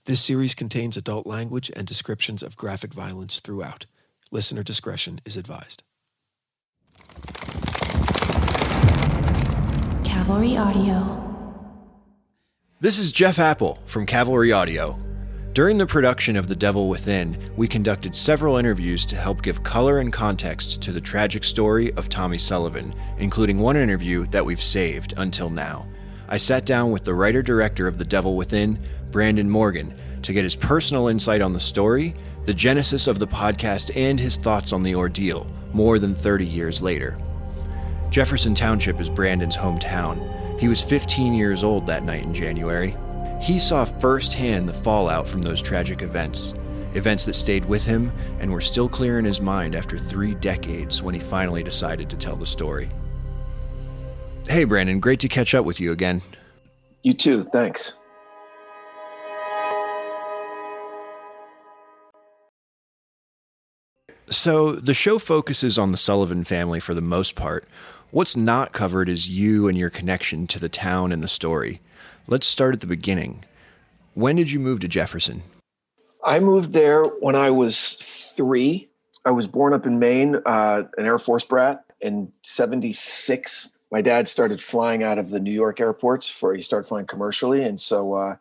This series contains adult language and descriptions of graphic violence throughout. Listener discretion is advised. Cavalry Audio. This is Jeff Apple from Cavalry Audio. During the production of The Devil Within, we conducted several interviews to help give color and context to the tragic story of Tommy Sullivan, including one interview that we've saved until now. I sat down with the writer-director of The Devil Within, Brandon Morgan, to get his personal insight on the story, the genesis of the podcast, and his thoughts on the ordeal, more than 30 years later. Jefferson Township is Brandon's hometown. He was 15 years old that night in January. He saw firsthand the fallout from those tragic events that stayed with him and were still clear in his mind after 3 decades when he finally decided to tell the story. Hey, Brandon, great to catch up with you again. You too, thanks. So, the show focuses on the Sullivan family for the most part. What's not covered is you and your connection to the town and the story. Let's start at the beginning. When did you move to Jefferson? I moved there when I was 3. I was born up in Maine, an Air Force brat. In 76, my dad started flying out of the New York airports he started flying commercially. And so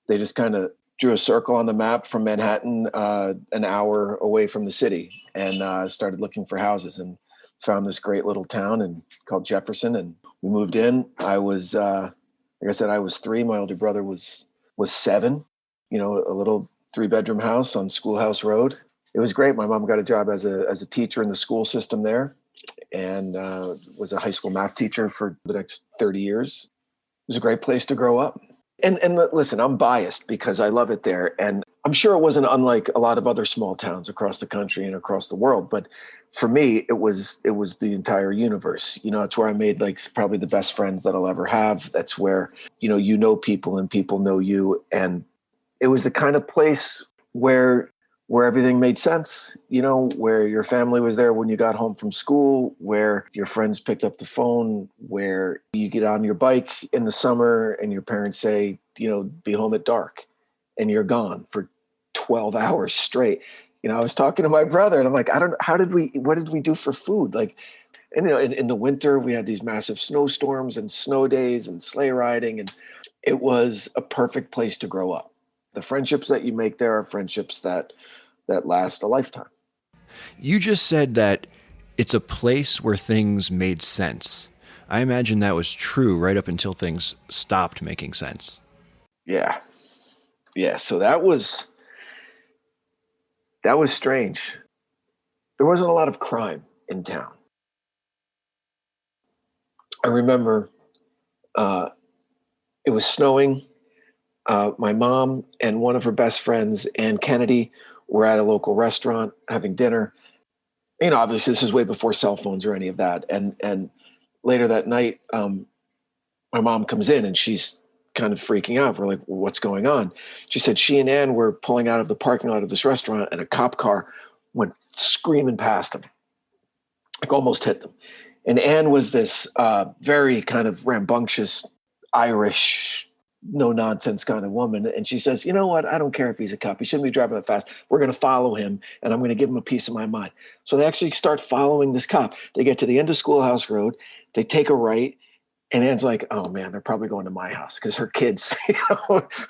they just kind of drew a circle on the map from Manhattan, an hour away from the city, and started looking for houses and found this great little town called Jefferson. And we moved in. I was, like I said, I was 3. My older brother was 7, a little 3-bedroom house on Schoolhouse Road. It was great. My mom got a job as a teacher in the school system there, and was a high school math teacher for the next 30 years. It was a great place to grow up. And listen, I'm biased because I love it there. And I'm sure it wasn't unlike a lot of other small towns across the country and across the world. But for me, it was the entire universe. It's where I made probably the best friends that I'll ever have. That's where, people and people know you. And it was the kind of place where everything made sense, where your family was there when you got home from school, where your friends picked up the phone, where you get on your bike in the summer and your parents say, be home at dark, and you're gone for 12 hours straight. I was talking to my brother and I'm like, what did we do for food? In the winter, we had these massive snowstorms and snow days and sleigh riding, and it was a perfect place to grow up. The friendships that you make there are friendships that last a lifetime. You just said that it's a place where things made sense. I imagine that was true right up until things stopped making sense. Yeah. So that was strange. There wasn't a lot of crime in town. I remember it was snowing. My mom and one of her best friends, Ann Kennedy, were at a local restaurant having dinner. Obviously this is way before cell phones or any of that. And later that night, my mom comes in and she's kind of freaking out. We're like, well, what's going on? She said she and Ann were pulling out of the parking lot of this restaurant and a cop car went screaming past them, almost hit them. And Ann was this very kind of rambunctious Irish, no nonsense kind of woman. And she says, you know what? I don't care if he's a cop. He shouldn't be driving that fast. We're going to follow him and I'm going to give him a piece of my mind. So they actually start following this cop. They get to the end of Schoolhouse Road. They take a right. And Ann's like, oh man, they're probably going to my house, because her kids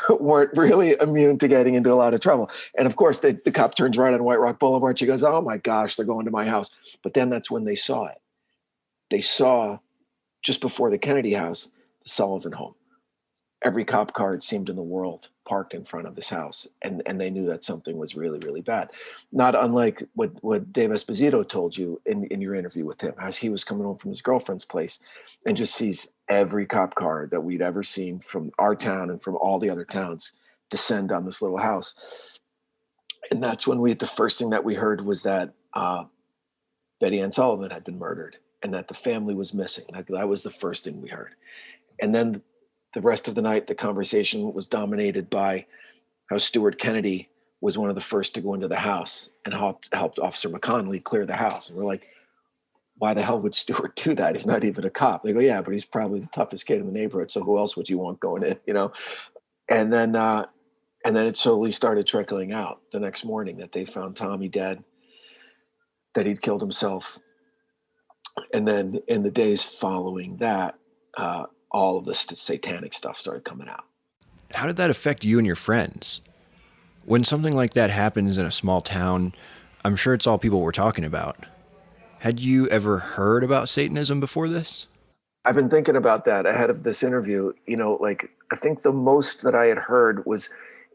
weren't really immune to getting into a lot of trouble. And of course, the cop turns right on White Rock Boulevard. She goes, oh my gosh, they're going to my house. But then that's when they saw it. They saw, just before the Kennedy house, the Sullivan home. Every cop car, it seemed, in the world parked in front of this house. And they knew that something was really, really bad. Not unlike what Dave Esposito told you in your interview with him, as he was coming home from his girlfriend's place and just sees every cop car that we'd ever seen from our town and from all the other towns descend on this little house. And that's when the first thing that we heard was that Betty Ann Sullivan had been murdered and that the family was missing. That was the first thing we heard. And then the rest of the night, the conversation was dominated by how Stuart Kennedy was one of the first to go into the house and helped Officer McConnelly clear the house. And we're like, why the hell would Stuart do that? He's not even a cop. They go, yeah, but he's probably the toughest kid in the neighborhood. So who else would you want going in, And then And then it slowly started trickling out the next morning that they found Tommy dead, that he'd killed himself. And then in the days following that, all of this satanic stuff started coming out. How did that affect you and your friends? When something like that happens in a small town, I'm sure it's all people were talking about. Had you ever heard about Satanism before this? I've been thinking about that ahead of this interview. Like I think the most that I had heard was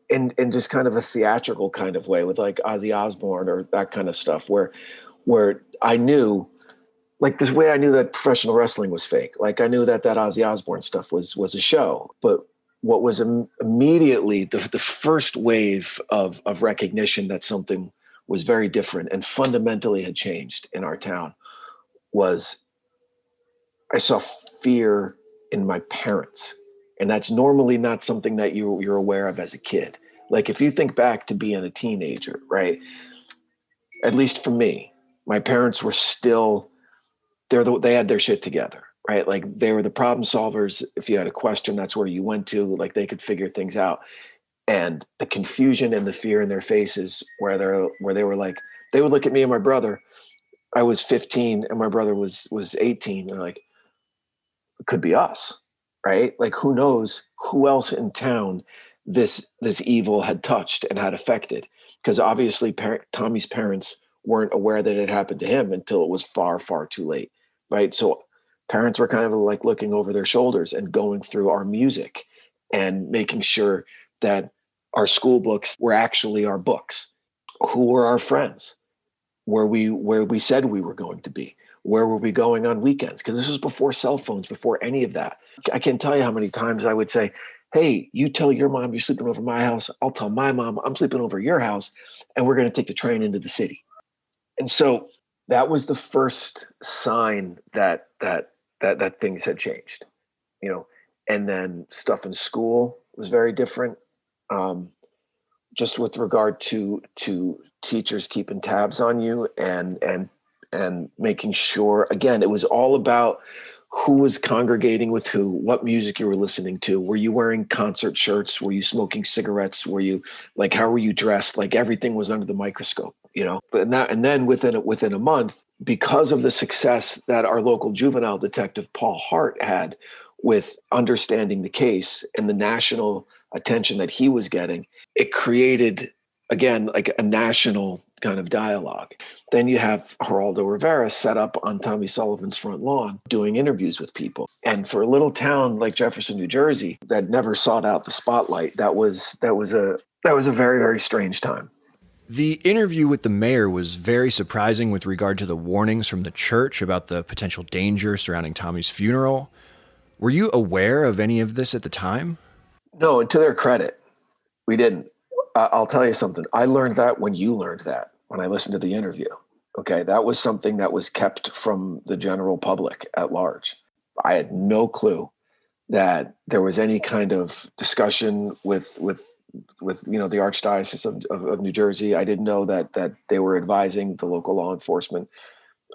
in just kind of a theatrical kind of way with like Ozzy Osbourne or that kind of stuff where I knew, like this way I knew that professional wrestling was fake. Like I knew that Ozzy Osbourne stuff was a show. But what was immediately the first wave of recognition that something was very different and fundamentally had changed in our town was I saw fear in my parents. And that's normally not something that you're aware of as a kid. Like if you think back to being a teenager, right? At least for me, my parents were still, they had their shit together, right? Like they were the problem solvers. If you had a question, that's where you went to, like they could figure things out. And the confusion and the fear in their faces where they were like, they would look at me and my brother. I was 15 and my brother was 18. They're like, it could be us, right? Like who knows who else in town this evil had touched and had affected? Because obviously Tommy's parents weren't aware that it happened to him until it was far, far too late, right? So parents were kind of like looking over their shoulders and going through our music and making sure that our school books were actually our books. Who were our friends? Where we said we were going to be? Where were we going on weekends? Because this was before cell phones, before any of that. I can't tell you how many times I would say, hey, you tell your mom you're sleeping over my house. I'll tell my mom I'm sleeping over your house, and we're going to take the train into the city. And so that was the first sign that things had changed, and then stuff in school was very different. Just with regard to teachers keeping tabs on you and making sure, again, it was all about who was congregating with who, what music you were listening to. Were you wearing concert shirts? Were you smoking cigarettes? Were you like, how were you dressed? Like everything was under the microscope, but and then within a month, because of the success that our local juvenile detective, Paul Hart, had with understanding the case and the national attention that he was getting, it created, again, like a national kind of dialogue. Then you have Geraldo Rivera set up on Tommy Sullivan's front lawn doing interviews with people. And for a little town like Jefferson, New Jersey, that never sought out the spotlight, that was a very, very strange time. The interview with the mayor was very surprising with regard to the warnings from the church about the potential danger surrounding Tommy's funeral. Were you aware of any of this at the time? No, and to their credit, we didn't. I'll tell you something. I learned that when you learned that, when I listened to the interview. Okay, that was something that was kept from the general public at large. I had no clue that there was any kind of discussion with the Archdiocese of New Jersey. I didn't know that they were advising the local law enforcement.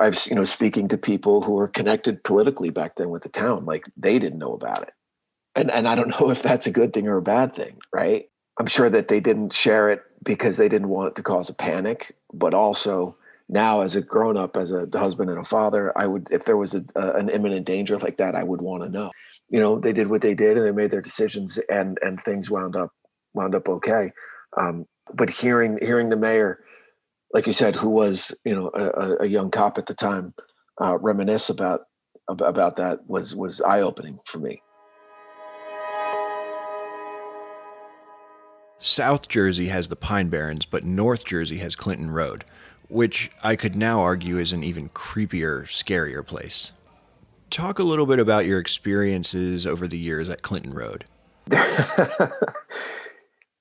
I've speaking to people who were connected politically back then with the town, like they didn't know about it. And I don't know if that's a good thing or a bad thing, right? I'm sure that they didn't share it because they didn't want it to cause a panic, but also now as a grown-up, as a husband and a father, I would, if there was an imminent danger like that, I would want to know. They did what they did and they made their decisions and things wound up okay. But hearing the mayor, like you said, who was, a young cop at the time, reminisce about that was eye-opening for me. South Jersey has the Pine Barrens, but North Jersey has Clinton Road, which I could now argue is an even creepier, scarier place. Talk a little bit about your experiences over the years at Clinton Road.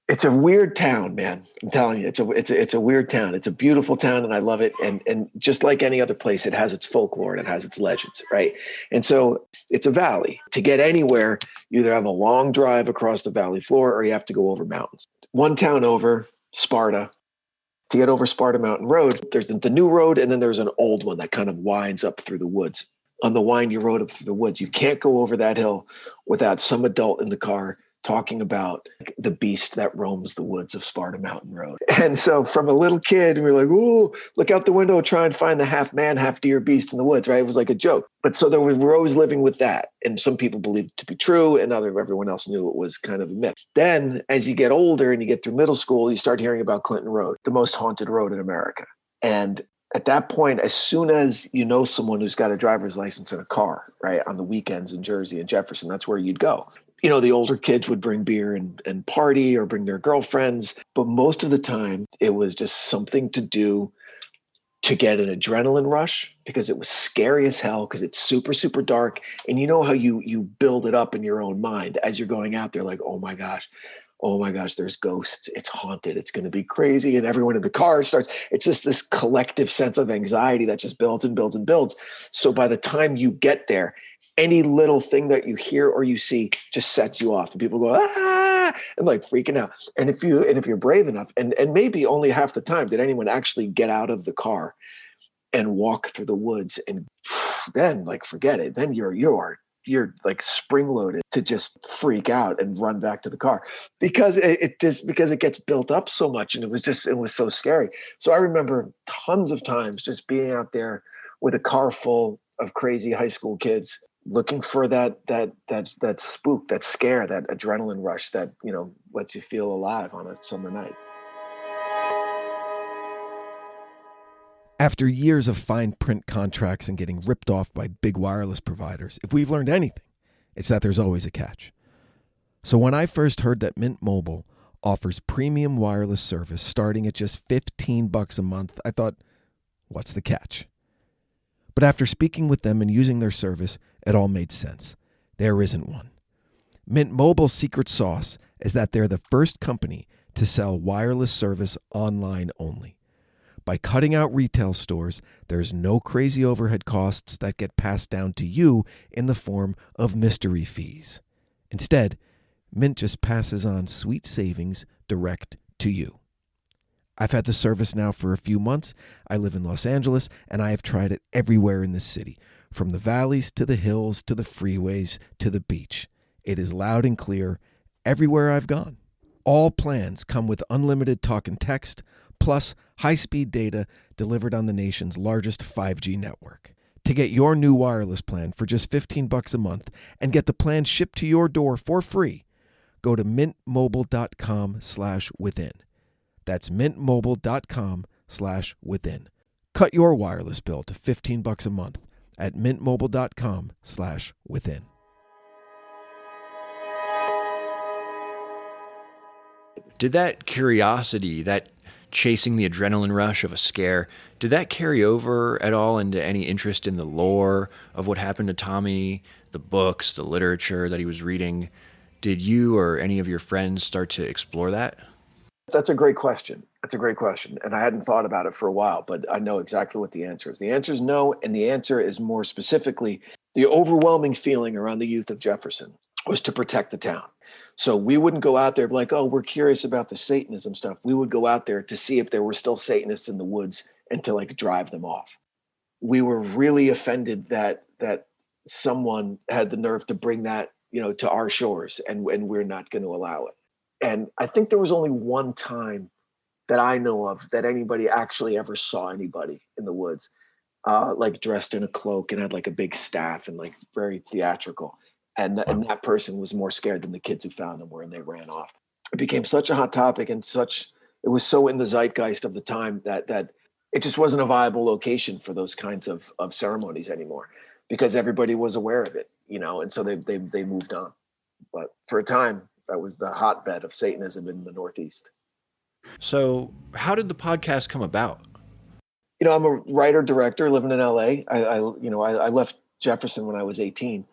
It's a weird town, man. I'm telling you, it's a weird town. It's a beautiful town, and I love it. And just like any other place, it has its folklore and it has its legends, right? And so it's a valley. To get anywhere, you either have a long drive across the valley floor or you have to go over mountains. One town over, Sparta. To get over Sparta Mountain Road, there's the new road, and then there's an old one that kind of winds up through the woods. On the windy road up through the woods, you can't go over that hill without some adult in the car talking about the beast that roams the woods of Sparta Mountain Road. And so from a little kid, we were like, ooh, look out the window, try and find the half man, half deer beast in the woods, right? It was like a joke. But so we were always living with that. And some people believed it to be true, and everyone else knew it was kind of a myth. Then as you get older and you get through middle school, you start hearing about Clinton Road, the most haunted road in America. And at that point, as soon as you know someone who's got a driver's license and a car, right, on the weekends in Jersey and Jefferson, that's where you'd go. The older kids would bring beer and party or bring their girlfriends. But most of the time, it was just something to do to get an adrenaline rush, because it was scary as hell, because it's super, super dark. And you know how you build it up in your own mind as you're going out there, like, oh my gosh, there's ghosts. It's haunted. It's going to be crazy. And everyone in the car it's just this collective sense of anxiety that just builds and builds and builds. So by the time you get there, any little thing that you hear or you see just sets you off, and people go, ah, and like freaking out. And if you're brave enough, and maybe only half the time did anyone actually get out of the car and walk through the woods, and then like, forget it. Then you're like spring loaded to just freak out and run back to the car, because it gets built up so much. And it was so scary. So I remember tons of times just being out there with a car full of crazy high school kids, looking for that spook, that scare, that adrenaline rush that, lets you feel alive on a summer night. After years of fine print contracts and getting ripped off by big wireless providers, if we've learned anything, it's that there's always a catch. So when I first heard that Mint Mobile offers premium wireless service starting at just $15 a month, I thought, what's the catch? But after speaking with them and using their service, it all made sense. There isn't one. Mint Mobile's secret sauce is that they're the first company to sell wireless service online only. By cutting out retail stores, there's no crazy overhead costs that get passed down to you in the form of mystery fees. Instead, Mint just passes on sweet savings direct to you. I've had the service now for a few months. I live in Los Angeles, and I have tried it everywhere in this city, from the valleys to the hills to the freeways to the beach. It is loud and clear everywhere I've gone. All plans come with unlimited talk and text, plus high-speed data delivered on the nation's largest 5G network. To get your new wireless plan for just $15 a month and get the plan shipped to your door for free, go to mintmobile.com/within. That's mintmobile.com/within. Cut your wireless bill to $15 a month at mintmobile.com/within. Did that curiosity, that chasing the adrenaline rush of a scare, did that carry over at all into any interest in the lore of what happened to Tommy, the books, the literature that he was reading? Did you or any of your friends start to explore that? That's a great question. And I hadn't thought about it for a while, but I know exactly what the answer is. The answer is no. And the answer is, more specifically, the overwhelming feeling around the youth of Jefferson was to protect the town. So we wouldn't go out there like, oh, we're curious about the Satanism stuff. We would go out there to see if there were still Satanists in the woods and to like drive them off. We were really offended that someone had the nerve to bring that, to our shores, and we're not going to allow it. And I think there was only one time that I know of that anybody actually ever saw anybody in the woods, like dressed in a cloak and had like a big staff and like very theatrical. And that person was more scared than the kids who found them were, and they ran off. It became such a hot topic, and it was so in the zeitgeist of the time that it just wasn't a viable location for those kinds of ceremonies anymore, because everybody was aware of it, and so they moved on. But for a time, that was the hotbed of Satanism in the Northeast. So how did the podcast come about? I'm a writer director living in LA. I left Jefferson when I was 18.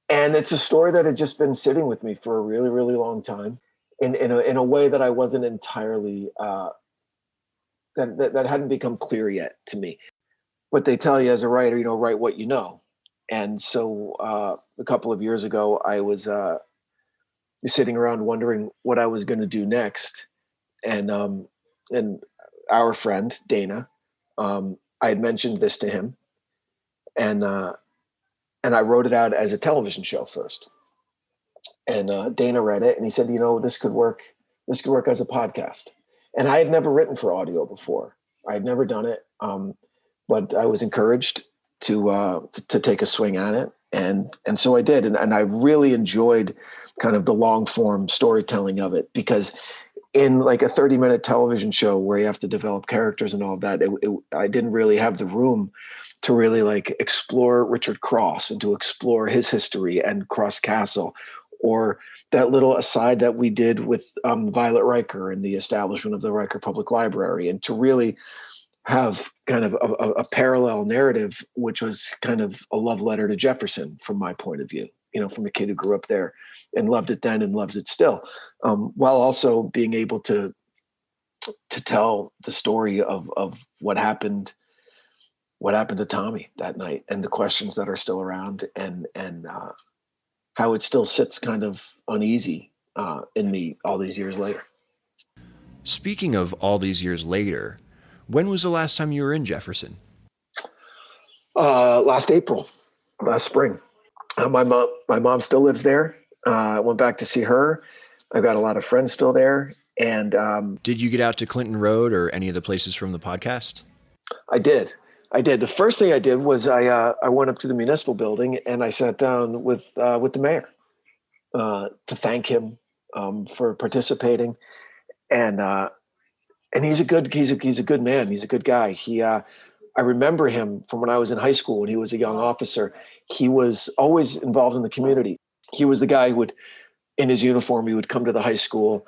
And it's a story that had just been sitting with me for a really, really long time, in a way that I wasn't entirely that hadn't become clear yet to me. But they tell you as a writer, write what you know. And so a couple of years ago, I was sitting around wondering what I was going to do next, and our friend Dana, I had mentioned this to him, and I wrote it out as a television show first. And Dana read it, and he said, this could work. This could work as a podcast. And I had never written for audio before. I had never done it, but I was encouraged to take a swing at it, and so I did. And I really enjoyed kind of the long form storytelling of it, because in like a 30-minute television show where you have to develop characters and all of that, I didn't really have the room to really like explore Richard Cross and to explore his history and Cross Castle, or that little aside that we did with Violet Riker and the establishment of the Riker Public Library, and to really have kind of a parallel narrative, which was kind of a love letter to Jefferson from my point of view, from a kid who grew up there and loved it then and loves it still, while also being able to tell the story of what happened to Tommy that night, and the questions that are still around, and how it still sits kind of uneasy in me all these years later. Speaking of all these years later, when was the last time you were in Jefferson? Last April, last spring. My mom still lives there. I went back to see her. I've got a lot of friends still there. And did you get out to Clinton Road or any of the places from the podcast? I did. The first thing I did was I went up to the municipal building and I sat down with the mayor to thank him for participating. And he's a good man. He's a good guy. I remember him from when I was in high school when he was a young officer. He was always involved in the community. He was the guy who would, in his uniform, he would come to the high school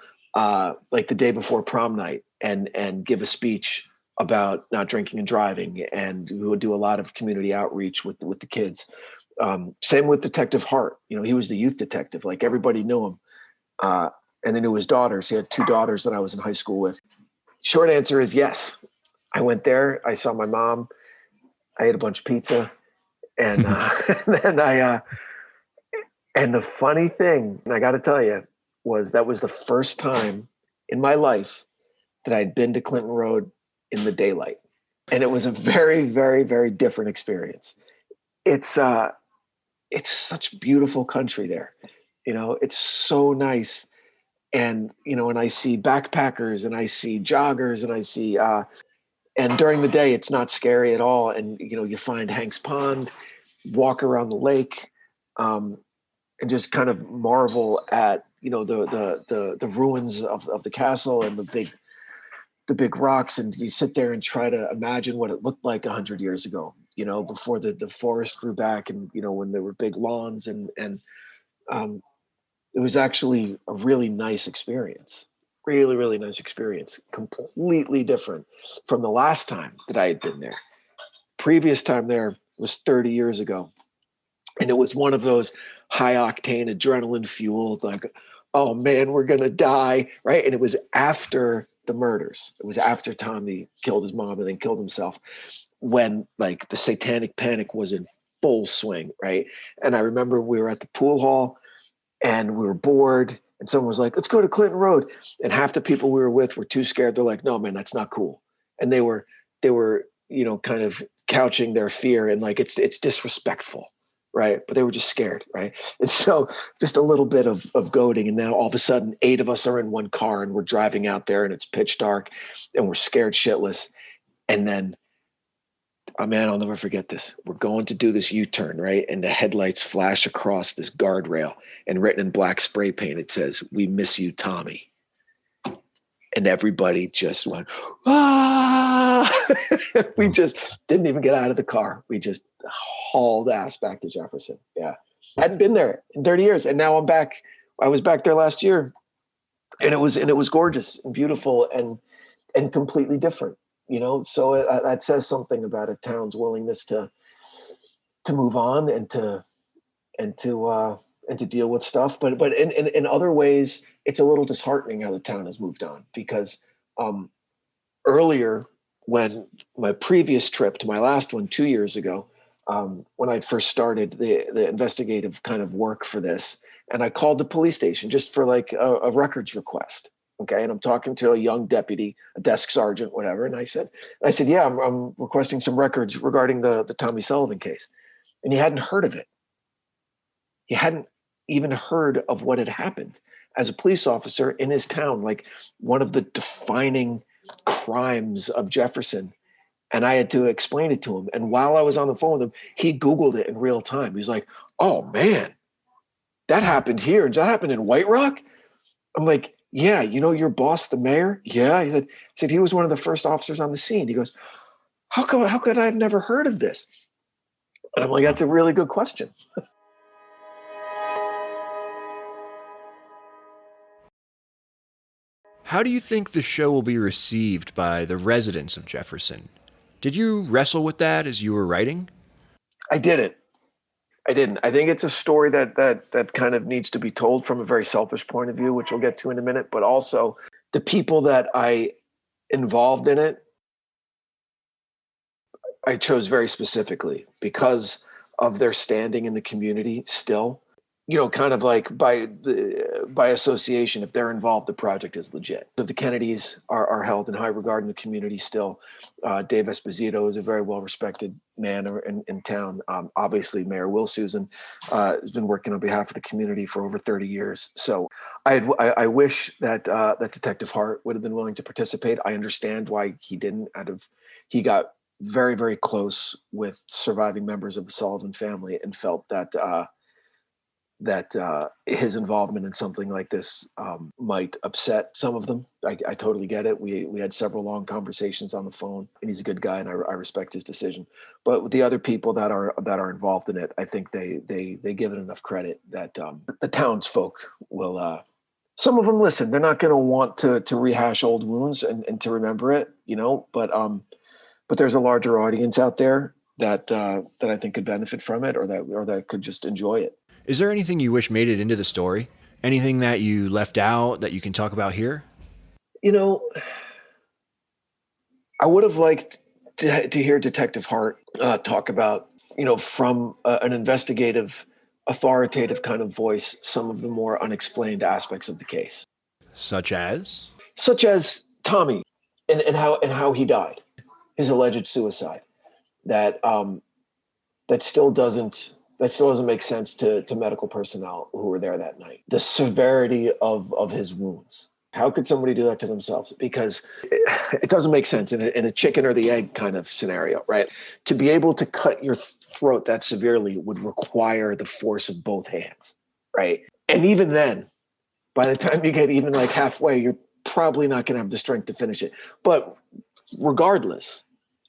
like the day before prom night and give a speech about not drinking and driving, and we would do a lot of community outreach with the kids. Same with Detective Hart. He was the youth detective. Like, everybody knew him, and they knew his daughters. He had 2 daughters that I was in high school with. Short answer is yes. I went there. I saw my mom. I ate a bunch of pizza, and then and the funny thing, and I got to tell you, was that was the first time in my life that I'd been to Clinton Road in the daylight. And it was a very, very, very different experience. It's such beautiful country there. It's so nice. And, and I see backpackers and I see joggers and I see, and during the day, it's not scary at all. And, you find Hanks Pond, walk around the lake, and just kind of marvel at, the ruins of the castle and the big rocks, and you sit there and try to imagine what it looked like 100 years ago, before the forest grew back, and when there were big lawns, and it was actually a really nice experience, really, really nice experience, completely different from the last time that I had been there. Previous time there was 30 years ago, and it was one of those high octane adrenaline fueled, like, oh man, we're gonna die, right? And it was after the murders. It was after Tommy killed his mom and then killed himself, when like the satanic panic was in full swing, right? And I remember we were at the pool hall and we were bored, and someone was like, let's go to Clinton Road. And half the people we were with were too scared. They're like, no, man, that's not cool. And they were, kind of couching their fear and like, it's disrespectful, right? But they were just scared, right? And so just a little bit of goading. And now all of a sudden, 8 of us are in one car and we're driving out there and it's pitch dark and we're scared shitless. And then, oh man, I'll never forget this. We're going to do this U-turn, right? And the headlights flash across this guardrail, and written in black spray paint, it says, "We miss you, Tommy." And everybody just went, ah! We just didn't even get out of the car. We just hauled ass back to Jefferson. Yeah. I hadn't been there in 30 years. And now I'm back. I was back there last year, and it was gorgeous and beautiful and completely different, so that says something about a town's willingness to move on and to deal with stuff. But in other ways, it's a little disheartening how the town has moved on, because earlier, when my previous trip to my last one 2 years ago, when I first started the investigative kind of work for this, and I called the police station just for like a records request. Okay. And I'm talking to a young deputy, a desk sergeant, whatever. And I said, yeah, I'm requesting some records regarding the Tommy Sullivan case. And he hadn't heard of it. He hadn't even heard of what had happened as a police officer in his town, like one of the defining crimes of Jefferson. And I had to explain it to him. And while I was on the phone with him, he Googled it in real time. He was like, oh man, that happened here. And that happened in White Rock? I'm like, yeah, you know your boss, the mayor? Yeah. He said he was one of the first officers on the scene. He goes, how could I have never heard of this? And I'm like, that's a really good question. How do you think the show will be received by the residents of Jefferson? Did you wrestle with that as you were writing? I didn't. I think it's a story that kind of needs to be told from a very selfish point of view, which we'll get to in a minute, but also the people that I involved in it, I chose very specifically because of their standing in the community still. You know, kind of like by association, if they're involved, the project is legit. So the Kennedys are held in high regard in the community still. Dave Esposito is a very well-respected man in town. Obviously, Mayor Will Susan has been working on behalf of the community for over 30 years. So I wish that that Detective Hart would have been willing to participate. I understand why he didn't. He got very, very close with surviving members of the Sullivan family and felt that his involvement in something like this might upset some of them. I totally get it. We had several long conversations on the phone, and he's a good guy, and I respect his decision. But with the other people that are involved in it, I think they give it enough credit that the townsfolk will. Some of them listen. They're not going to want to rehash old wounds and to remember it, you know. But there's a larger audience out there that I think could benefit from it, or that could just enjoy it. Is there anything you wish made it into the story? Anything that you left out that you can talk about here? You know, I would have liked to hear Detective Hart talk about, you know, from an investigative, authoritative kind of voice, some of the more unexplained aspects of the case. Such as Tommy and how he died, his alleged suicide. That still doesn't make sense to medical personnel who were there that night. The severity of his wounds. How could somebody do that to themselves? Because it doesn't make sense in a chicken or the egg kind of scenario, right? To be able to cut your throat that severely would require the force of both hands, right? And even then, by the time you get even like halfway, you're probably not going to have the strength to finish it. But regardless,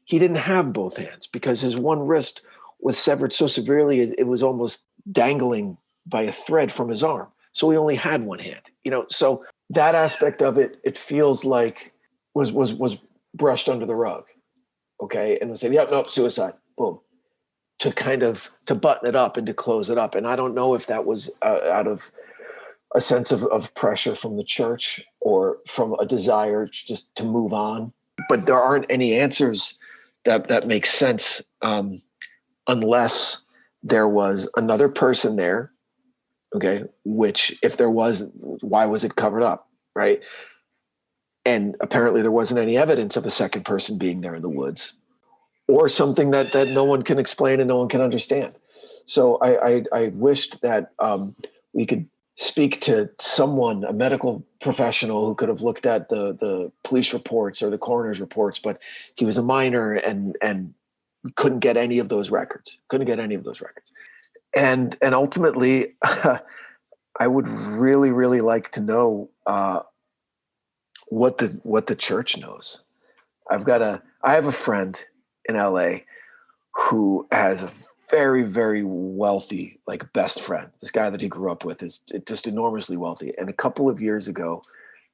he didn't have both hands because his one wrist was severed so severely it was almost dangling by a thread from his arm. So he only had one hand, you know. So that aspect of it feels like was brushed under the rug, okay, and was saying, "Yep, nope, suicide." Boom, to button it up and to close it up. And I don't know if that was out of a sense of pressure from the church or from a desire just to move on. But there aren't any answers that make sense unless there was another person there, okay, which if there was, why was it covered up, right? And apparently there wasn't any evidence of a second person being there in the woods, or something that no one can explain and no one can understand. So I wished that we could speak to someone, a medical professional who could have looked at the police reports or the coroner's reports, but he was a minor and couldn't get any of those records. And ultimately, I would really, really like to know what the church knows. I have a friend in LA who has a very, very wealthy, like, best friend. This guy that he grew up with is just enormously wealthy. And a couple of years ago,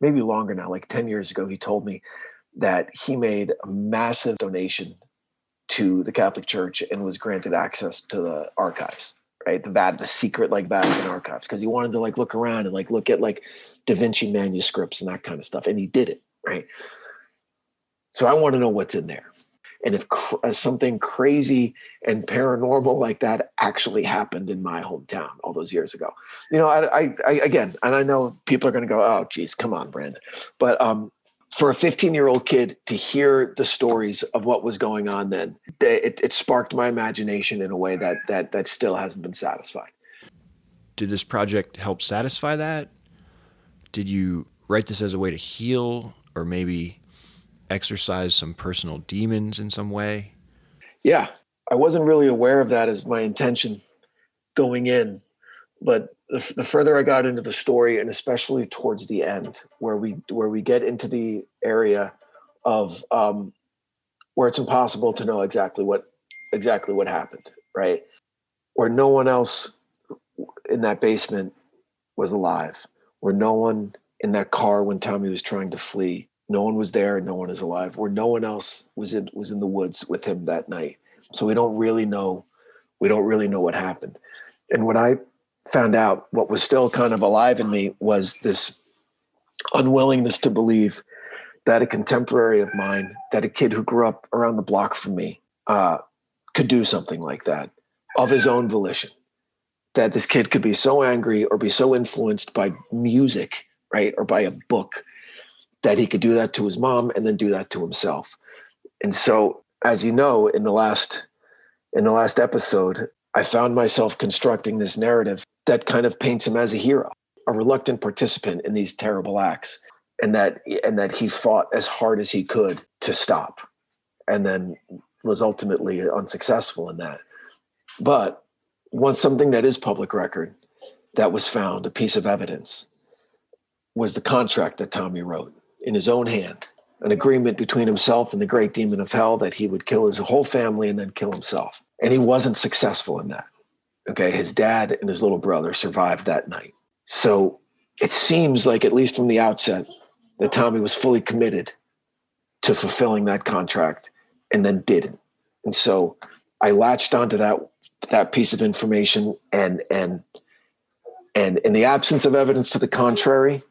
maybe longer now, like 10 years ago, he told me that he made a massive donation to the Catholic Church and was granted access to the archives, right? The secret, like, Vatican archives, because he wanted to, like, look around and, like, look at, like, Da Vinci manuscripts and that kind of stuff. And he did it, right? So I want to know what's in there. And if something crazy and paranormal like that actually happened in my hometown all those years ago, you know, I again, and I know people are going to go, "Oh, geez, come on, Brandon," but for a 15-year-old kid to hear the stories of what was going on then, it sparked my imagination in a way that still hasn't been satisfied. Did this project help satisfy that? Did you write this as a way to heal or maybe exercise some personal demons in some way? Yeah, I wasn't really aware of that as my intention going in, but the further I got into the story, and especially towards the end, where we get into the area of where it's impossible to know exactly what happened, right? Where no one else in that basement was alive, where no one in that car when Tommy was trying to flee, no one was there, no one is alive, where no one else was in the woods with him that night. So we don't really know what happened. And what I found out, what was still kind of alive in me, was this unwillingness to believe that a contemporary of mine, that a kid who grew up around the block from me, could do something like that of his own volition. That this kid could be so angry or be so influenced by music, right, or by a book, that he could do that to his mom and then do that to himself. And so, as you know, in the last episode, I found myself constructing this narrative that kind of paints him as a hero, a reluctant participant in these terrible acts, and that he fought as hard as he could to stop, and then was ultimately unsuccessful in that. But once something that is public record that was found, a piece of evidence, was the contract that Tommy wrote in his own hand, an agreement between himself and the great demon of hell that he would kill his whole family and then kill himself. And he wasn't successful in that. Okay, his dad and his little brother survived that night. So it seems like, at least from the outset, that Tommy was fully committed to fulfilling that contract and then didn't. And so I latched onto that piece of information, and in the absence of evidence to the contrary,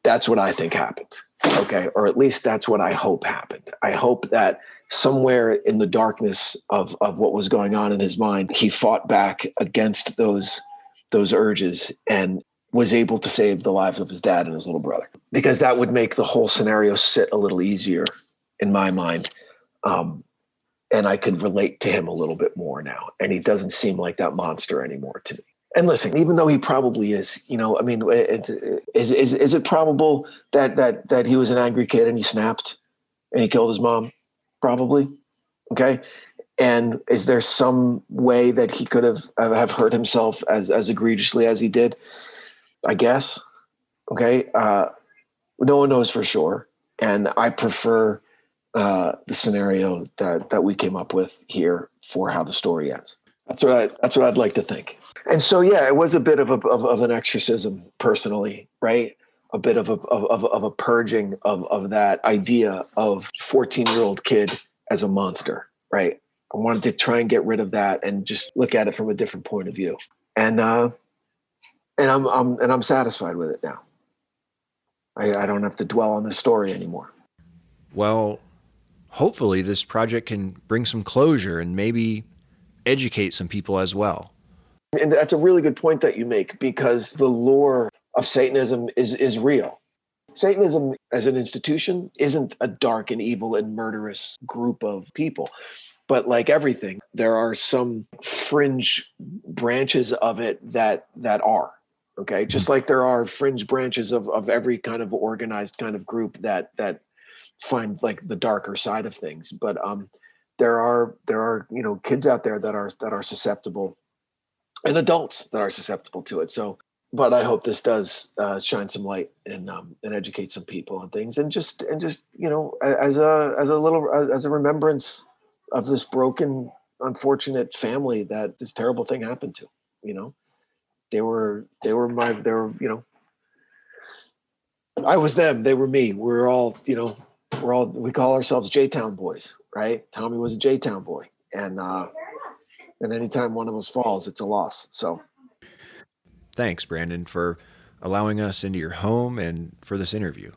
that's what I think happened. Okay, or at least that's what I hope happened. I hope that somewhere in the darkness of what was going on in his mind, he fought back against those urges and was able to save the lives of his dad and his little brother, because that would make the whole scenario sit a little easier in my mind. And I could relate to him a little bit more now. And he doesn't seem like that monster anymore to me. And listen, even though he probably is, I mean, is it probable that he was an angry kid and he snapped and he killed his mom? Probably. Okay. And is there some way that he could have hurt himself as egregiously as he did? I guess. Okay. No one knows for sure. And I prefer the scenario that we came up with here for how the story ends. That's what I'd like to think. And so, yeah, it was a bit of an exorcism personally, right? A bit of a purging of that idea of 14-year-old kid as a monster, right? I wanted to try and get rid of that and just look at it from a different point of view. And I'm satisfied with it now. I don't have to dwell on this story anymore. Well, hopefully this project can bring some closure and maybe educate some people as well. And that's a really good point that you make, because the lore of Satanism is real. Satanism as an institution isn't a dark and evil and murderous group of people. But like everything, there are some fringe branches of it that are. Okay. Just like there are fringe branches of every kind of organized kind of group that find like the darker side of things. But there are kids out there that are susceptible, and adults that are susceptible to it. So, but I hope this does shine some light and educate some people on things, and just as a remembrance of this broken, unfortunate family that this terrible thing happened to. I was them, they were me. We're all, we call ourselves J-Town boys, right? Tommy was a J-Town boy. And anytime one of us falls, it's a loss. So thanks, Brandon, for allowing us into your home and for this interview.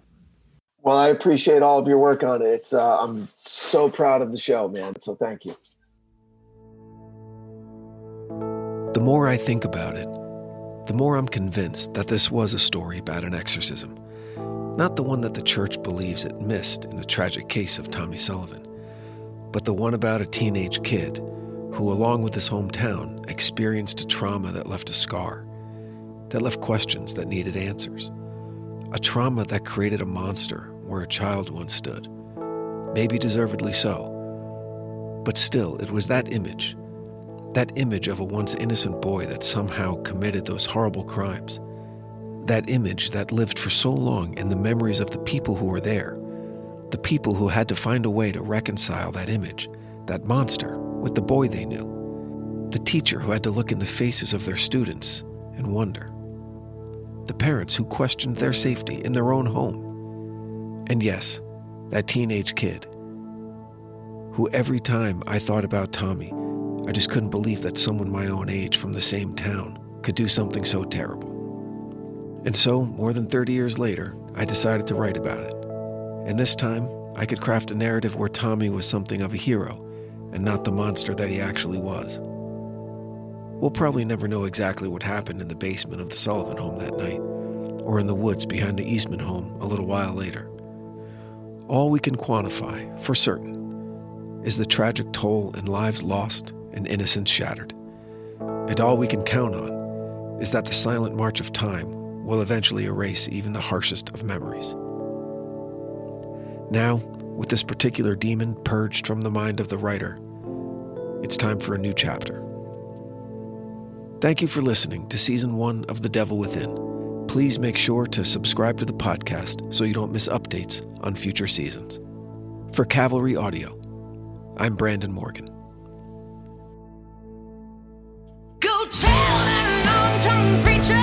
Well, I appreciate all of your work on it. I'm so proud of the show, man. So thank you. The more I think about it, the more I'm convinced that this was a story about an exorcism, not the one that the church believes it missed in the tragic case of Tommy Sullivan, but the one about a teenage kid who, along with his hometown, experienced a trauma that left a scar. that left questions that needed answers. A trauma that created a monster where a child once stood. Maybe deservedly so. But still, it was that image of a once innocent boy that somehow committed those horrible crimes. That image that lived for so long in the memories of the people who were there. The people who had to find a way to reconcile that image, that monster, with the boy they knew. The teacher who had to look in the faces of their students and wonder. The parents who questioned their safety in their own home. And yes, that teenage kid who every time I thought about Tommy, I just couldn't believe that someone my own age from the same town could do something so terrible. And so, more than 30 years later, I decided to write about it. And this time, I could craft a narrative where Tommy was something of a hero and not the monster that he actually was. We'll probably never know exactly what happened in the basement of the Sullivan home that night, or in the woods behind the Eastman home a little while later. All we can quantify, for certain, is the tragic toll in lives lost and innocence shattered. And all we can count on is that the silent march of time will eventually erase even the harshest of memories. Now, with this particular demon purged from the mind of the writer, it's time for a new chapter. Thank you for listening to Season 1 of The Devil Within. Please make sure to subscribe to the podcast so you don't miss updates on future seasons. For Cavalry Audio, I'm Brandon Morgan. Go tell that long-tongued preacher,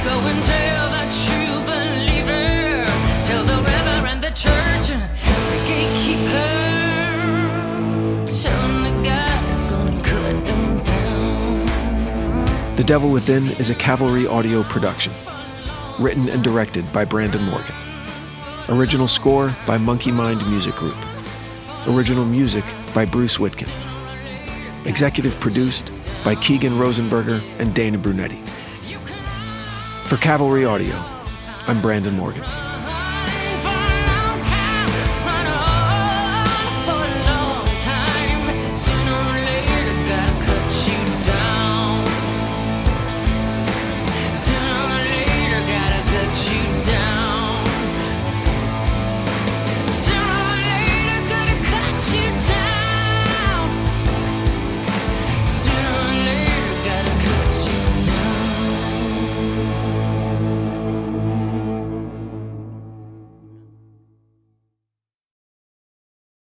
go and tell that true believer, tell the reverend, the church, the gatekeeper, tell him the God's gonna cut them down. The Devil Within is a Cavalry Audio production, written and directed by Brandon Morgan. Original score by Monkey Mind Music Group. Original music by Bruce Whitkin. Executive produced by Keegan Rosenberger and Dana Brunetti. For Cavalry Audio, I'm Brandon Morgan.